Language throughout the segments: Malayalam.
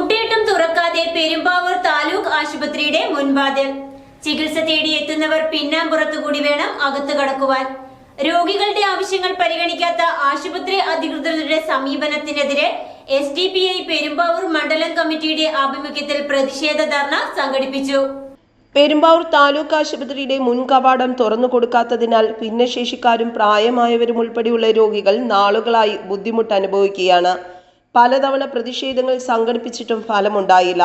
മുട്ടിയിട്ടും തുറക്കാതെ പെരുമ്പാവൂർ താലൂക്ക് ആശുപത്രിയുടെ മുൻവാതിൽ. ചികിത്സ തേടി എത്തുന്നവർ പിന്നാമ്പുറത്തുകൂടി വേണം അകത്തു കടക്കുവാൻ. രോഗികളുടെ ആവശ്യങ്ങൾ പരിഗണിക്കാത്ത ആശുപത്രി അധികൃതരുടെ സമീപനത്തിനെതിരെ SDPI പെരുമ്പാവൂർ മണ്ഡലം കമ്മിറ്റിയുടെ ആഭിമുഖ്യത്തിൽ പ്രതിഷേധ ധർണ സംഘടിപ്പിച്ചു. പെരുമ്പാവൂർ താലൂക്ക് ആശുപത്രിയുടെ മുൻകവാടം തുറന്നു കൊടുക്കാത്തതിനാൽ ഭിന്നശേഷിക്കാരും പ്രായമായവരും ഉൾപ്പെടെയുള്ള രോഗികൾ നാളുകളായി ബുദ്ധിമുട്ട് അനുഭവിക്കുകയാണ്. പലതവണ പ്രതിഷേധങ്ങൾ സംഘടിപ്പിച്ചിട്ടും ഫലമുണ്ടായില്ല.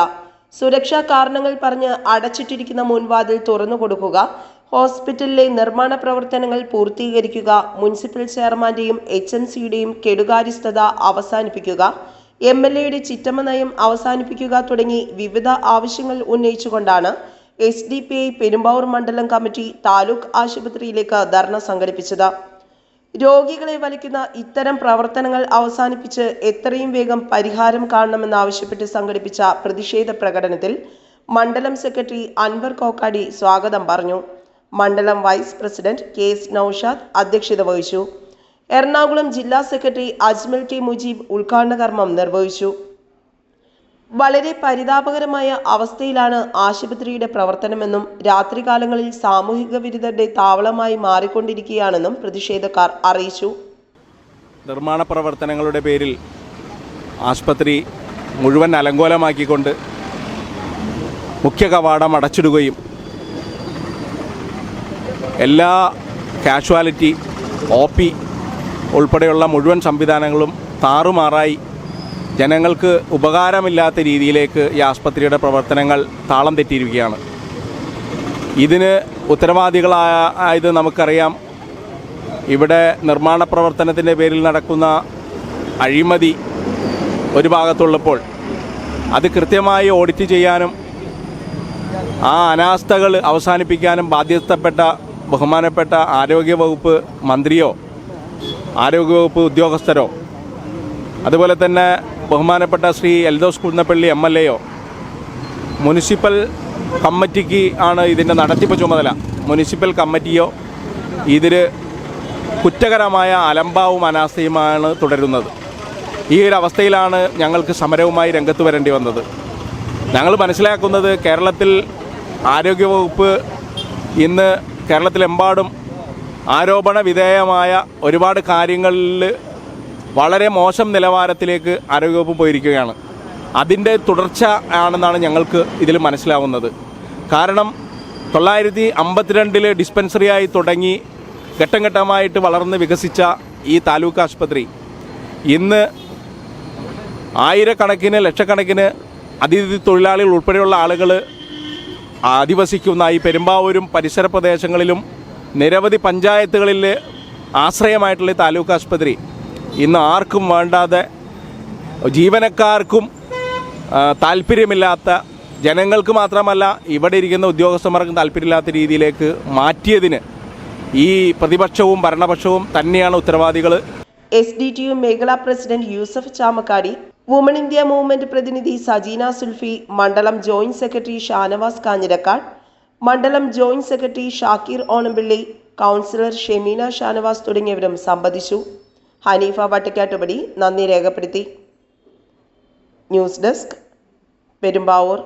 സുരക്ഷാ കാരണങ്ങൾ പറഞ്ഞ് അടച്ചിട്ടിരിക്കുന്ന മുൻവാതിൽ തുറന്നു കൊടുക്കുക, ഹോസ്പിറ്റലിലെ നിർമ്മാണ പ്രവർത്തനങ്ങൾ പൂർത്തീകരിക്കുക, മുനിസിപ്പൽ ചെയർമാന്റെയും HMCയുടെയും കെടുകാര്യസ്ഥത അവസാനിപ്പിക്കുക, MLAയുടെ ചിറ്റമ്മ നയം അവസാനിപ്പിക്കുക തുടങ്ങി വിവിധ ആവശ്യങ്ങൾ ഉന്നയിച്ചുകൊണ്ടാണ് SDPI പെരുമ്പാവൂർ മണ്ഡലം കമ്മിറ്റി താലൂക്ക് ആശുപത്രിയിലേക്ക് ധർണ സംഘടിപ്പിച്ചത്. രോഗികളെ വലിക്കുന്ന ഇത്തരം പ്രവർത്തനങ്ങൾ അവസാനിപ്പിച്ച് എത്രയും വേഗം പരിഹാരം കാണണമെന്നാവശ്യപ്പെട്ട് സംഘടിപ്പിച്ച പ്രതിഷേധ പ്രകടനത്തിൽ മണ്ഡലം സെക്രട്ടറി അൻവർ കോക്കാടി സ്വാഗതം പറഞ്ഞു. മണ്ഡലം വൈസ് പ്രസിഡന്റ് KS നൌഷാദ് അധ്യക്ഷത വഹിച്ചു. എറണാകുളം ജില്ലാ സെക്രട്ടറി അജ്മൽ T മുജീബ് ഉദ്ഘാടന കർമ്മം നിർവഹിച്ചു. വളരെ പരിതാപകരമായ അവസ്ഥയിലാണ് ആശുപത്രിയുടെ പ്രവർത്തനമെന്നും രാത്രികാലങ്ങളിൽ സാമൂഹിക വിരുദ്ധരുടെ താവളമായി മാറിക്കൊണ്ടിരിക്കുകയാണെന്നും പ്രതിഷേധക്കാർ അറിയിച്ചു. നിർമ്മാണ പ്രവർത്തനങ്ങളുടെ പേരിൽ ആശുപത്രി മുഴുവൻ അലങ്കോലമാക്കിക്കൊണ്ട് മുഖ്യ കവാടം അടച്ചിടുകയും എല്ലാ കാഷ്വാലിറ്റി OP ഉൾപ്പെടെയുള്ള മുഴുവൻ സംവിധാനങ്ങളും താറുമാറായി ജനങ്ങൾക്ക് ഉപകാരമില്ലാത്ത രീതിയിലേക്ക് ഈ ആശുപത്രിയുടെ പ്രവർത്തനങ്ങൾ താളം തെറ്റിയിരിക്കുകയാണ്. ഇതിന് ഉത്തരവാദികളായത് നമുക്കറിയാം. ഇവിടെ നിർമ്മാണ പ്രവർത്തനത്തിൻ്റെ പേരിൽ നടക്കുന്ന അഴിമതി ഒരു ഭാഗത്തുള്ളപ്പോൾ അത് കൃത്യമായി ഓഡിറ്റ് ചെയ്യാനും ആ അനാസ്ഥകൾ അവസാനിപ്പിക്കാനും ബാധ്യസ്ഥപ്പെട്ട ബഹുമാനപ്പെട്ട ആരോഗ്യവകുപ്പ് മന്ത്രിയോ ആരോഗ്യവകുപ്പ് ഉദ്യോഗസ്ഥരോ അതുപോലെ തന്നെ ബഹുമാനപ്പെട്ട ശ്രീ എൽദോസ് കുന്നപ്പള്ളി MLAയോ മുനിസിപ്പൽ കമ്മിറ്റിക്ക് ആണ് ഇതിൻ്റെ നടത്തിപ്പ് ചുമതല. മുനിസിപ്പൽ കമ്മിറ്റിയോ ഇതിൽ കുറ്റകരമായ അലംഭാവും അനാസ്ഥയുമാണ് തുടരുന്നത്. ഈ ഒരു അവസ്ഥയിലാണ് ഞങ്ങൾക്ക് സമരവുമായി രംഗത്ത് വരേണ്ടി വന്നത്. ഞങ്ങൾ മനസ്സിലാക്കുന്നത് കേരളത്തിൽ ആരോഗ്യവകുപ്പ് ഇന്ന് കേരളത്തിലെമ്പാടും ആരോപണ വിധേയമായ ഒരുപാട് കാര്യങ്ങളിൽ വളരെ മോശം നിലവാരത്തിലേക്ക് ആരോഗ്യവകുപ്പ് പോയിരിക്കുകയാണ്. അതിൻ്റെ തുടർച്ച ആണെന്നാണ് ഞങ്ങൾക്ക് ഇതിൽ മനസ്സിലാവുന്നത്. കാരണം 952 ഡിസ്പെൻസറിയായി തുടങ്ങി ഘട്ടം ഘട്ടമായിട്ട് വളർന്ന് വികസിച്ച ഈ താലൂക്ക് ആശുപത്രി ഇന്ന് ആയിരക്കണക്കിന് ലക്ഷക്കണക്കിന് അതിഥി തൊഴിലാളികൾ ഉൾപ്പെടെയുള്ള ആളുകൾ അധിവസിക്കുന്ന ഈ പെരുമ്പാവൂരും പരിസര പ്രദേശങ്ങളിലും നിരവധി പഞ്ചായത്തുകളിൽ ആശ്രയമായിട്ടുള്ള താലൂക്ക് ആശുപത്രി ഇന്ന് ആർക്കും വേണ്ടാതെ ജീവനക്കാർക്കും താല്പര്യമില്ലാത്ത, ജനങ്ങൾക്ക് മാത്രമല്ല ഇവിടെ ഇരിക്കുന്ന ഉദ്യോഗസ്ഥന്മാർക്കും താല്പര്യമില്ലാത്ത രീതിയിലേക്ക് മാറ്റിയതിന് ഈ പ്രതിപക്ഷവും ഭരണപക്ഷവും തന്നെയാണ് ഉത്തരവാദികൾ. SDTU മേഖലാ president Yusuf Chamakkadi, women India movement പ്രതിനിധി സജീന സുൽഫി, മണ്ഡലം ജോയിന്റ് സെക്രട്ടറി ഷാനവാസ് കാഞ്ഞിരക്കാട്, മണ്ഡലം joint secretary Shakir Onampilly, councillor Shemeena Shanavas തുടങ്ങിയവരും സംബന്ധിച്ചു. ഹനീഫ വട്ടക്കാട്ടുപടി നന്ദി രേഖപ്പെടുത്തി. News desk Perumbavoor.